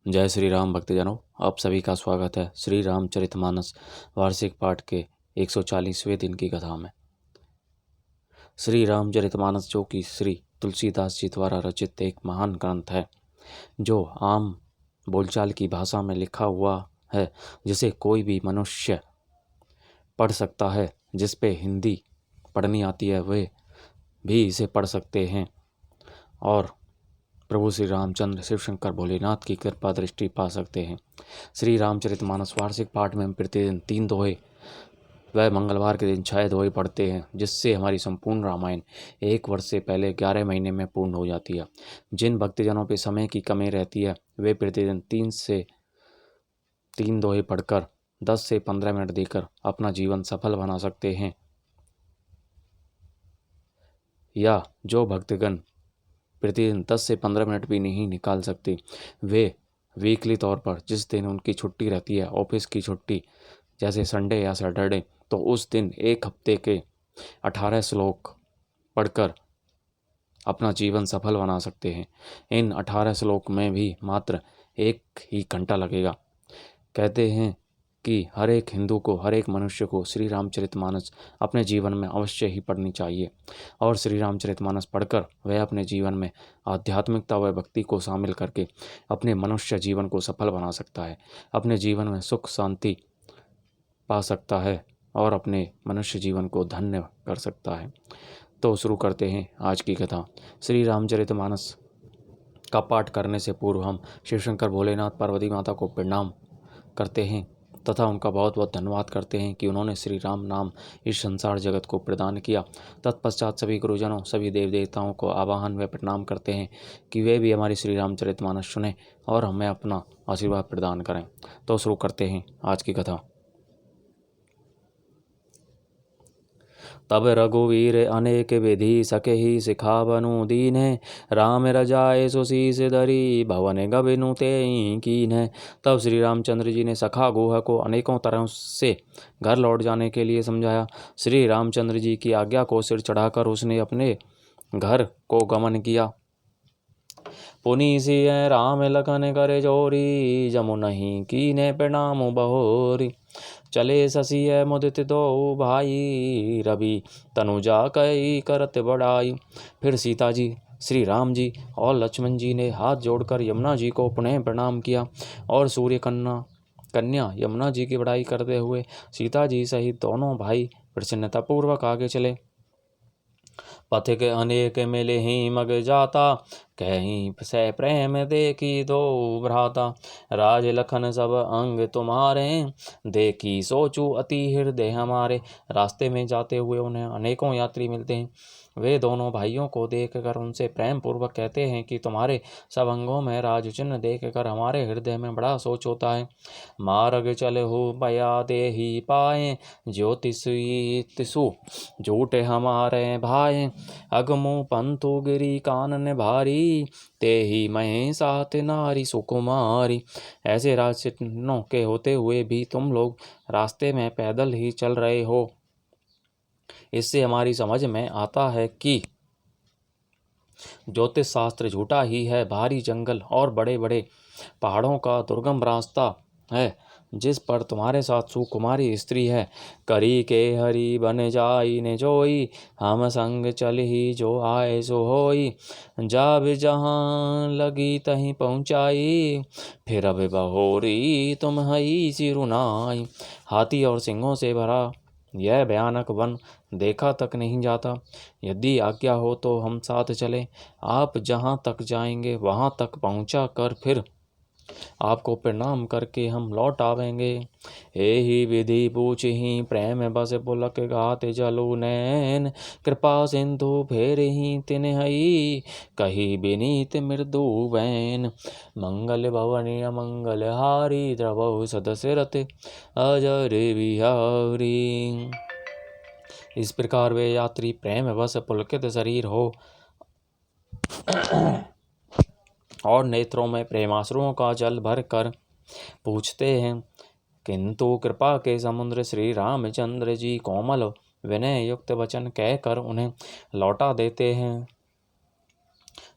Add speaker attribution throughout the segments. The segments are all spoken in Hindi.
Speaker 1: जय श्री राम भक्तजनों, आप सभी का स्वागत है श्री रामचरितमानस वार्षिक पाठ के 140वें दिन की कथा में। श्री रामचरितमानस जो कि श्री तुलसीदास जी द्वारा रचित एक महान ग्रंथ है, जो आम बोलचाल की भाषा में लिखा हुआ है, जिसे कोई भी मनुष्य पढ़ सकता है। जिस पे हिंदी पढ़नी आती है वे भी इसे पढ़ सकते हैं और प्रभु श्री रामचंद्र शिव शंकर भोलेनाथ की कृपा दृष्टि पा सकते हैं। श्री रामचरितमानस वार्षिक पाठ में हम प्रतिदिन 3 दोहे व मंगलवार के दिन 6 दोहे पढ़ते हैं, जिससे हमारी संपूर्ण रामायण 1 वर्ष से पहले 11 महीने में पूर्ण हो जाती है। जिन भक्तजनों पे समय की कमी रहती है वे प्रतिदिन 3 दोहे पढ़कर 10 से 15 मिनट देकर अपना जीवन सफल बना सकते हैं। या जो भक्तगण प्रतिदिन 10 से 15 मिनट भी नहीं निकाल सकते, वे वीकली तौर पर जिस दिन उनकी छुट्टी रहती है, ऑफिस की छुट्टी जैसे संडे या सैटरडे, तो उस दिन 1 हफ्ते के 18 श्लोक पढ़कर अपना जीवन सफल बना सकते हैं। इन 18 श्लोक में भी मात्र 1 ही घंटा लगेगा। कहते हैं कि हर एक हिंदू को, हर एक मनुष्य को श्री रामचरितमानस अपने जीवन में अवश्य ही पढ़नी चाहिए और श्री रामचरितमानस पढ़कर वह अपने जीवन में आध्यात्मिकता व भक्ति को शामिल करके अपने मनुष्य जीवन को सफल बना सकता है, अपने जीवन में सुख शांति पा सकता है और अपने मनुष्य जीवन को धन्य कर सकता है। तो शुरू करते हैं आज की कथा। श्री रामचरितमानस का पाठ करने से पूर्व हम शिवशंकर भोलेनाथ पार्वती माता को प्रणाम करते हैं तथा उनका बहुत बहुत धन्यवाद करते हैं कि उन्होंने श्री राम नाम इस संसार जगत को प्रदान किया। तत्पश्चात सभी गुरुजनों, सभी देव देवताओं को आवाहन व प्रणाम करते हैं कि वे भी हमारी श्री रामचरितमानस सुने और हमें अपना आशीर्वाद प्रदान करें। तो शुरू करते हैं आज की कथा। तब रघुवीर अनेक विधि सकेहि सिखावनु दीन्हे, राम रजाए सुशीष धरी भवन गविनु तेहि कीन्हे। तब श्री रामचंद्र जी ने सखा गुह को अनेकों तरह से घर लौट जाने के लिए समझाया। श्री रामचंद्र जी की आज्ञा को सिर चढ़ाकर उसने अपने घर को गमन किया। पुनि सिय राम लखन करे जोरी, जमुनहि कीन्हे प्रणाम बहोरी। चले ससिय मुदित दो भाई, रवि तनुजा कई करत बड़ाई। फिर सीता जी, श्री राम जी और लक्ष्मण जी ने हाथ जोड़कर यमुना जी को पुनः प्रणाम किया और सूर्य कन्या यमुना जी की बड़ाई करते हुए सीता जी सहित दोनों भाई प्रसन्नतापूर्वक आगे चले। पथिक अनेक मिले ही मग जाता, कहीं से प्रेम देखी दो भ्राता। राज लखन सब अंग तुम्हारे, देखी सोचू अति हृदय हमारे। रास्ते में जाते हुए उन्हें अनेकों यात्री मिलते हैं। वे दोनों भाइयों को देखकर उनसे प्रेम पूर्वक कहते हैं कि तुम्हारे सब अंगों में राज चिन्ह देखकर हमारे हृदय में बड़ा सोच होता है। मार्ग चल हो बया दे ही पाए, ज्योतिषु झूठे हमारे भाई। अगमु पंथु गिरी कानन भारी, ते ही मैं साथ नारी सुकुमारी। ऐसे राज चिन्हों के होते हुए भी तुम लोग रास्ते में पैदल ही चल रहे हो। इससे हमारी समझ में आता है कि ज्योतिष शास्त्र झूठा ही है। भारी जंगल और बड़े बड़े पहाड़ों का दुर्गम रास्ता है, जिस पर तुम्हारे साथ सुकुमारी स्त्री है। करी के हरि बन जाई ने जोई, हम संग चल ही जो आए सो होई। जाब जहाँ लगी तहीं पहुँचाई, फिर अब बहोरी तुम हई सिरुनाई। हाथी और सिंहों से भरा यह भयानक वन देखा तक नहीं जाता। यदि आज्ञा हो तो हम साथ चले। आप जहाँ तक जाएंगे वहाँ तक पहुँचा कर फिर आपको प्रणाम करके हम लौट आवेंगे। एहि विधि पूछहि प्रेम बस पुलक गात जलु नैन, कृपा सिंधु फेर ही तिन्हई, कही विनीत मृदु बैन। मंगल भवनि अमंगल हारी, द्रवहु सदस्य रथ अजर बिहारी। इस प्रकार वे यात्री प्रेम बस पुलकित शरीर हो और नेत्रों में प्रेमाश्रुओं का जल भर कर पूछते हैं, किंतु कृपा के समुद्र श्री रामचंद्र जी कोमल विनय युक्त वचन कहकर उन्हें लौटा देते हैं।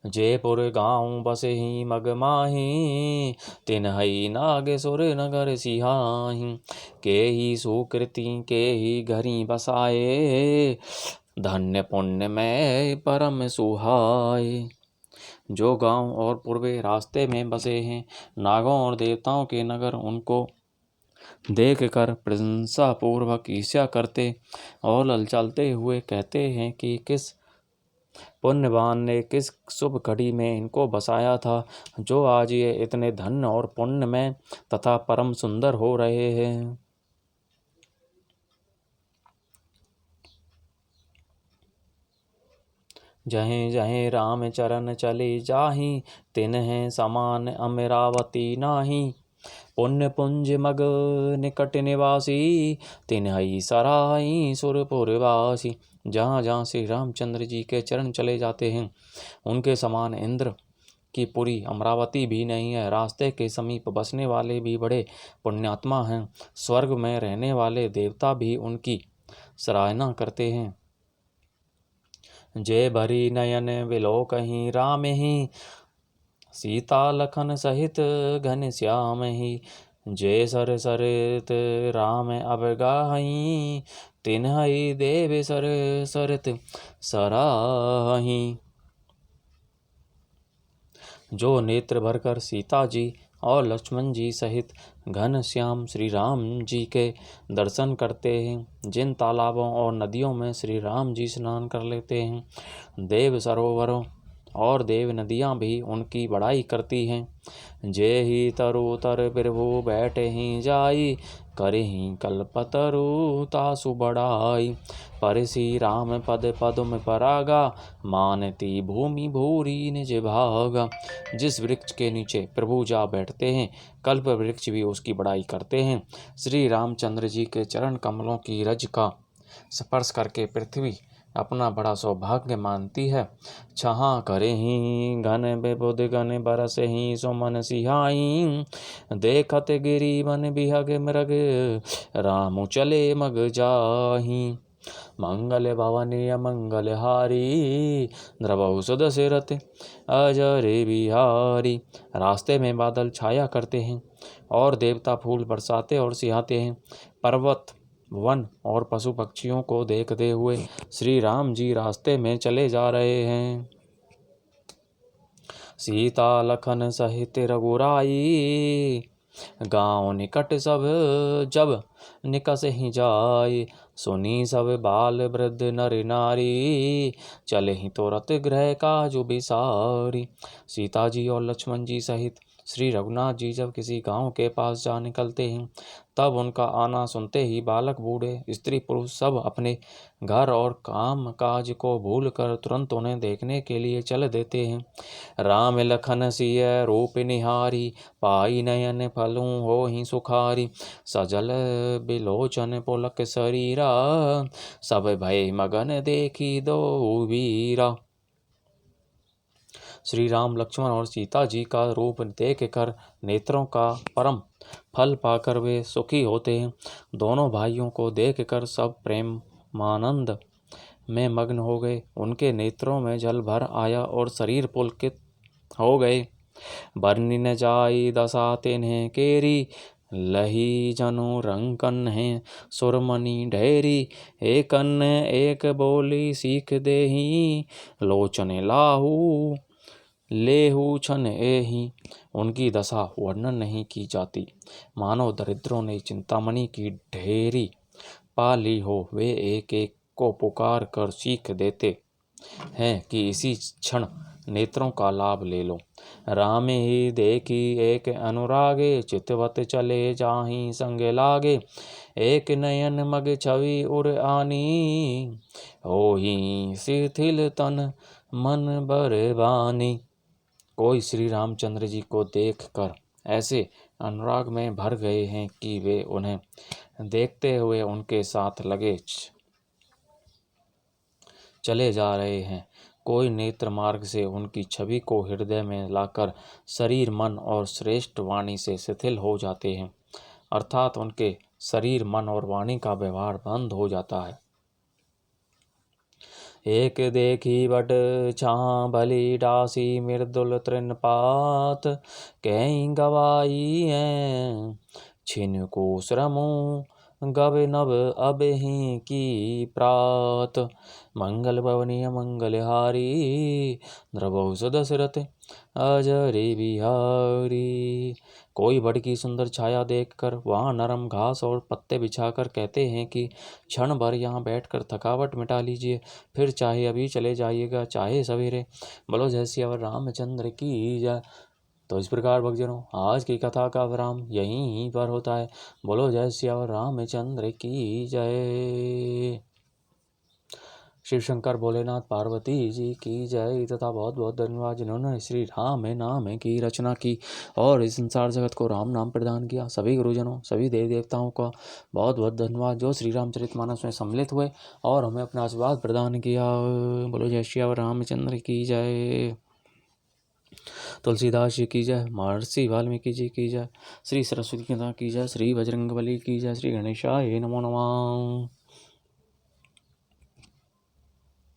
Speaker 1: जयपुर गाँव बसे ही मग माही, तिन्हई नागेश्वर नगर सिहाही। के ही सुकृति के ही घरी बसाए, धन्य पुण्य में परम सुहाए। जो गांव और पूर्वे रास्ते में बसे हैं, नागों और देवताओं के नगर, उनको देख कर प्रशंसा पूर्वक ईर्ष्या करते और ललचाते हुए कहते हैं कि किस पुण्यवान ने किस शुभ घड़ी में इनको बसाया था, जो आज ये इतने धन्य और पुण्य में तथा परम सुंदर हो रहे हैं। जहें जहें राम चरण चले जाहि, तिन्हें समान अमरावती नाही। पुण्य पुंज मग निकट निवासी, तिन्हई सराई सुरपुरवासी। जहाँ जहाँ श्री रामचंद्र जी के चरण चले जाते हैं, उनके समान इंद्र की पुरी अमरावती भी नहीं है। रास्ते के समीप बसने वाले भी बड़े पुण्यात्मा हैं। स्वर्ग में रहने वाले देवता भी उनकी सराहना करते हैं। जय भरी नयन विलोकहि राम ही, सीता लखन सहित घन श्याम ही। जय सर सरित राम अब गाहि, तिन्हई देव सर सरित सराहि। जो नेत्र भरकर सीता जी और लक्ष्मण जी सहित घन श्याम श्री राम जी के दर्शन करते हैं, जिन तालाबों और नदियों में श्री राम जी स्नान कर लेते हैं, देव सरोवरों और देव नदियाँ भी उनकी बड़ाई करती हैं। जे ही तरु तर प्रभु बैठे ही जाई, करे ही कल्पतरु तासु बढ़ाई। पर श्री राम पद पदुम परागा, मानती भूमि भूरी निज भागा। जिस वृक्ष के नीचे प्रभु जा बैठते हैं, कल्प वृक्ष भी उसकी बड़ाई करते हैं। श्री रामचंद्र जी के चरण कमलों की रज का स्पर्श करके पृथ्वी अपना बड़ा सौभाग्य मानती है। छहाँ करे ही घन बेबुध घन बरस ही सुमन सिहाई। देखत गिरी वन बिहग मृग, रामु चले मग जाही। मंगल भवनीय मंगल हारी, द्रवहु सुदशरथ अजर बिहारी। रास्ते में बादल छाया करते हैं और देवता फूल बरसाते और सिहाते हैं। पर्वत वन और पशु पक्षियों को देखते हुए श्री राम जी रास्ते में चले जा रहे हैं। सीता लखन सहित रघुराई, गाँव निकट सब जब निकस ही जाय। सुनी सब बाल वृद्ध नर नारी, चले ही तुरत गृह काजु बिसारी। सीता जी और लक्ष्मण जी सहित श्री रघुनाथ जी जब किसी गांव के पास जा निकलते हैं, तब उनका आना सुनते ही बालक बूढ़े स्त्री पुरुष सब अपने घर और काम काज को भूलकर तुरंत उन्हें देखने के लिए चल देते हैं। राम लखन सिय रूप निहारी, पाई नयन फलूं हो ही सुखारी। सजल बिलोचन पुलक शरीरा, सब भय मगन देखी दो वीरा। श्री राम लक्ष्मण और सीता जी का रूप देख कर नेत्रों का परम फल पाकर वे सुखी होते हैं। दोनों भाइयों को देख कर सब प्रेमानंद में मग्न हो गए। उनके नेत्रों में जल भर आया और शरीर पुलकित हो गए। बरनी न जाई दशा तिन्हें केरी, लही जनु रंकन है सुरमणि ढेरी। एक अन्न एक बोली सीख देही, लोचन लाहू लेहू छन एही। उनकी दशा वर्णन नहीं की जाती, मानो दरिद्रों ने चिंतामणि की ढेरी पा ली हो। वे एक एक को पुकार कर सीख देते हैं कि इसी क्षण नेत्रों का लाभ ले लो। राम ही देखी एक अनुरागे, चितवत चले जाहि संग लागे। एक नयन मग छवि उर आनी, होहि शिथिल तन मन बरबानी। कोई श्री रामचंद्र जी को देखकर ऐसे अनुराग में भर गए हैं कि वे उन्हें देखते हुए उनके साथ लगे चले जा रहे हैं। कोई नेत्र मार्ग से उनकी छवि को हृदय में लाकर शरीर मन और श्रेष्ठ वाणी से शिथिल हो जाते हैं, अर्थात उनके शरीर मन और वाणी का व्यवहार बंद हो जाता है। एक देखी बट छां भली डासी मृदुल तृणपात कहीं गवाई है छिन को श्रमो गब नभ अब ही की प्रात मंगल भवनीय मंगलहारी द्रवौ दशरथ अजरे बिहारी। कोई बड़ की सुंदर छाया देखकर वहाँ नरम घास और पत्ते बिछाकर कहते हैं कि क्षण भर यहाँ बैठकर थकावट मिटा लीजिए, फिर चाहे अभी चले जाइएगा चाहे सवेरे। बोलो जय सियावर रामचंद्र की जय। तो इस प्रकार भक्तजनों आज की कथा का विराम यहीं पर होता है। बोलो जय सियावर रामचंद्र की जय। शिव शंकर भोलेनाथ पार्वती जी की जय तथा बहुत बहुत धन्यवाद जिन्होंने श्री राम नाम की रचना की और इस संसार जगत को राम नाम प्रदान किया। सभी गुरुजनों सभी देवी देवताओं का बहुत बहुत धन्यवाद जो श्री रामचरितमानस में सम्मिलित हुए और हमें अपना आशीर्वाद प्रदान किया। बोलो जय श्री रामचंद्र की जय। तुलसीदास जी की जय, महर्षि वाल्मीकि जी की जय, श्री सरस्वती माता की जय, श्री बजरंगबली की जय, श्री गणेशाय नमो नमः।